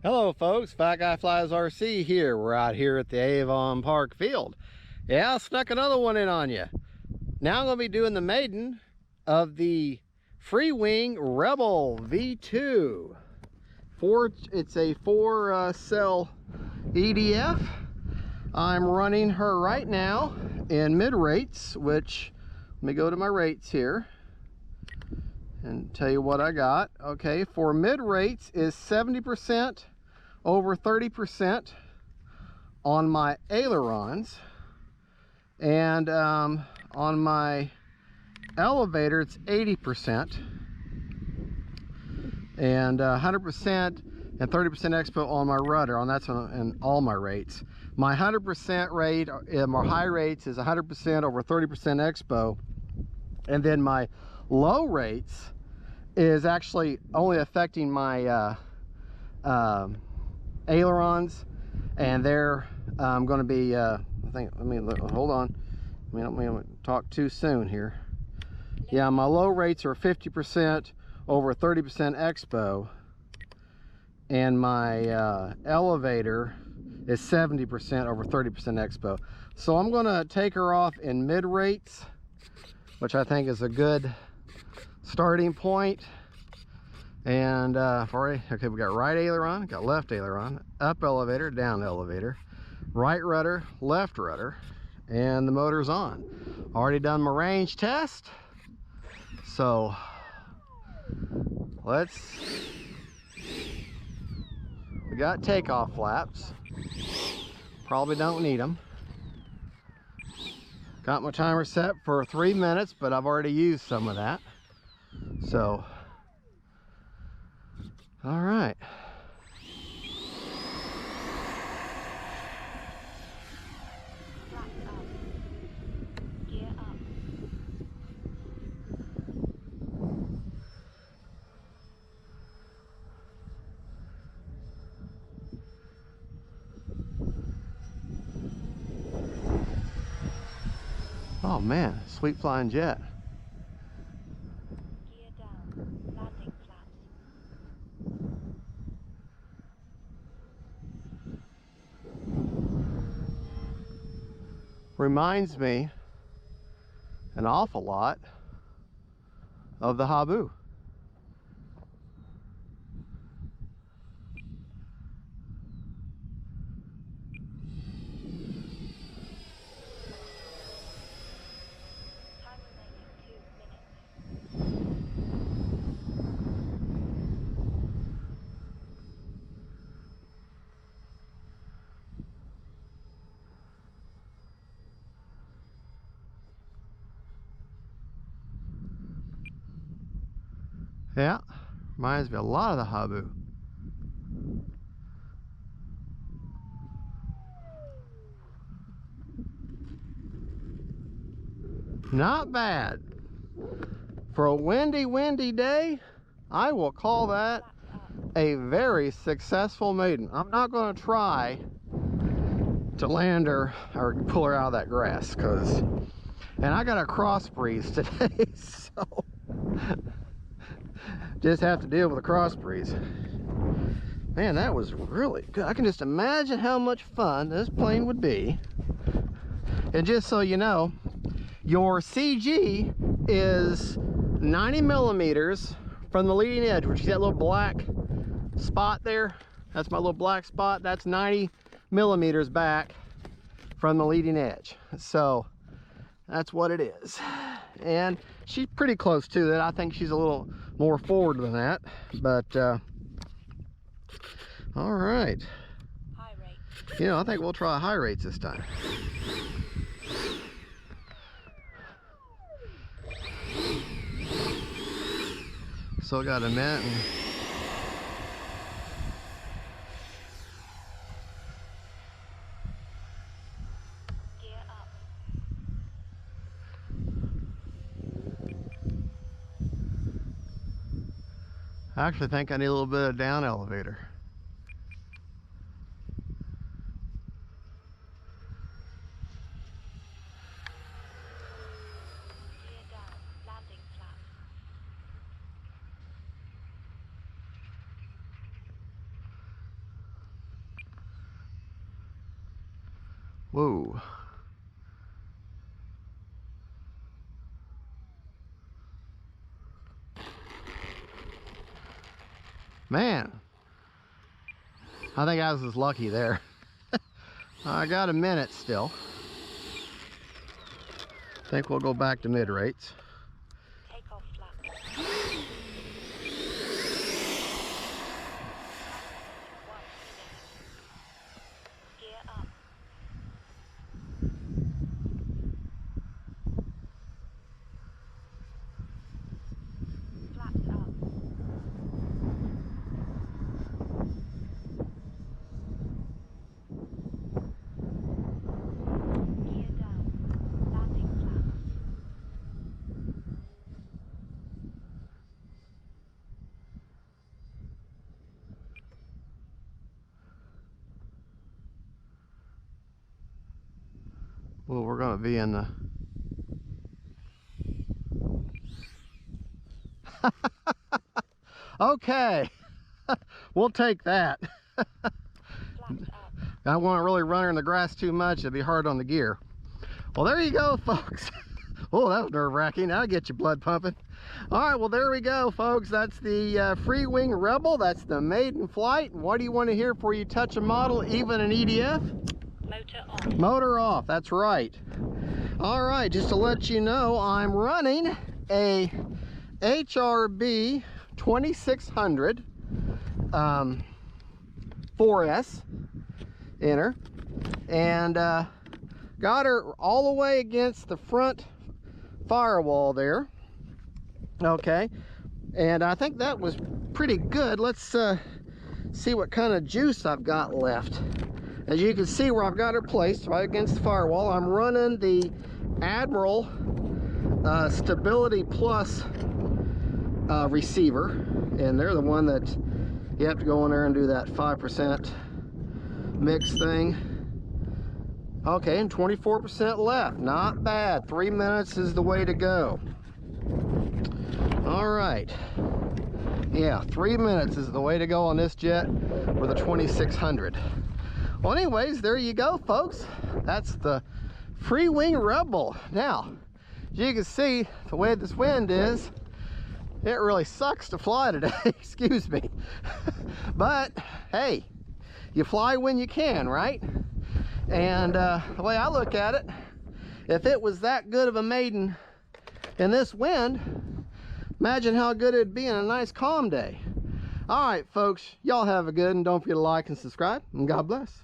Hello folks, Fat Guy Flies RC here. We're out here at the Avon Park field. Yeah, I snuck another one in on you. Now I'm going to be doing the maiden of the Freewing Rebel V2. It's a 4-cell EDF. I'm running her right now in mid rates, which, let me go to my rates here and tell you what I got. Okay, for mid rates is 70% over 30% on my ailerons, and on my elevator it's 80%, and 100% and 30% expo on my rudder. That's on all my rates. My 100% rate, my high rates, is 100% over 30% expo, and then my low rates is actually only affecting my ailerons, and they're going to be I think, hold on, let me talk too soon here. Yeah, my low rates are 50% over 30% expo, and my elevator is 70% over 30% expo. So I'm going to take her off in mid rates, which I think is a good starting point. And okay, we got right aileron, got left aileron, up elevator, down elevator, right rudder, left rudder, and the motor's on. Already done my range test, so we got takeoff flaps, probably don't need them. Got my timer set for 3 minutes, but I've already used some of that, so all right. Gear up. Oh man, sweet flying jet. Gear down. Landing flaps. Reminds me an awful lot of the HABU. Time remaining 2 minutes. Yeah, reminds me a lot of the HABU. Not bad. For a windy day, I will call that a very successful maiden. I'm not going to try to land her or pull her out of that grass, and I got a cross breeze today, so just have to deal with a cross breeze. Man, that was really good. I can just imagine how much fun this plane would be. And just so you know, your CG is 90 millimeters from the leading edge, which is that little black spot there. That's my little black spot. That's 90 millimeters back from the leading edge. So that's what it is. And she's pretty close to that. I think she's a little more forward than that, but all right. High rate. You know, I think we'll try high rates this time. Still got a minute. Gear up. I actually think I need a little bit of down elevator. Gear down. Landing flaps. Whoa. Man, I think I was just lucky there. I got a minute still. I think we'll go back to mid rates. Take off flat. 1 minute. Gear up. Flaps up. Gear down. Landing flaps. Well, we're going to be in the... Okay, we'll take that. Flaps up. I won't really run her in the grass too much. It'd be hard on the gear. Well, there you go, folks. Oh, that was nerve-wracking. That'll get your blood pumping. All right, well, there we go, folks. That's the Freewing Rebel. That's the maiden flight. What do you want to hear before you touch a model, even an EDF? Motor on. Motor off, that's right. All right, just to let you know, I'm running a HRB 2600 4S in her, and got her all the way against the front firewall there. Okay, and I think that was pretty good. Let's see what kind of juice I've got left. As you can see where I've got her placed right against the firewall, I'm running the Admiral Stability Plus receiver, and they're the one that you have to go in there and do that 5% mix thing. Okay, and 24% left. Not bad. 3 minutes is the way to go. All right. Yeah, 3 minutes is the way to go on this jet with a 2600. Well, anyways, there you go, folks. That's the Freewing Rebel. Now, as you can see, the way this wind is, it really sucks to fly today. Excuse me. But, hey, you fly when you can, right? And the way I look at it, if it was that good of a maiden in this wind, imagine how good it'd be in a nice calm day. All right, folks, y'all have a good one. Don't forget to like and subscribe, and God bless.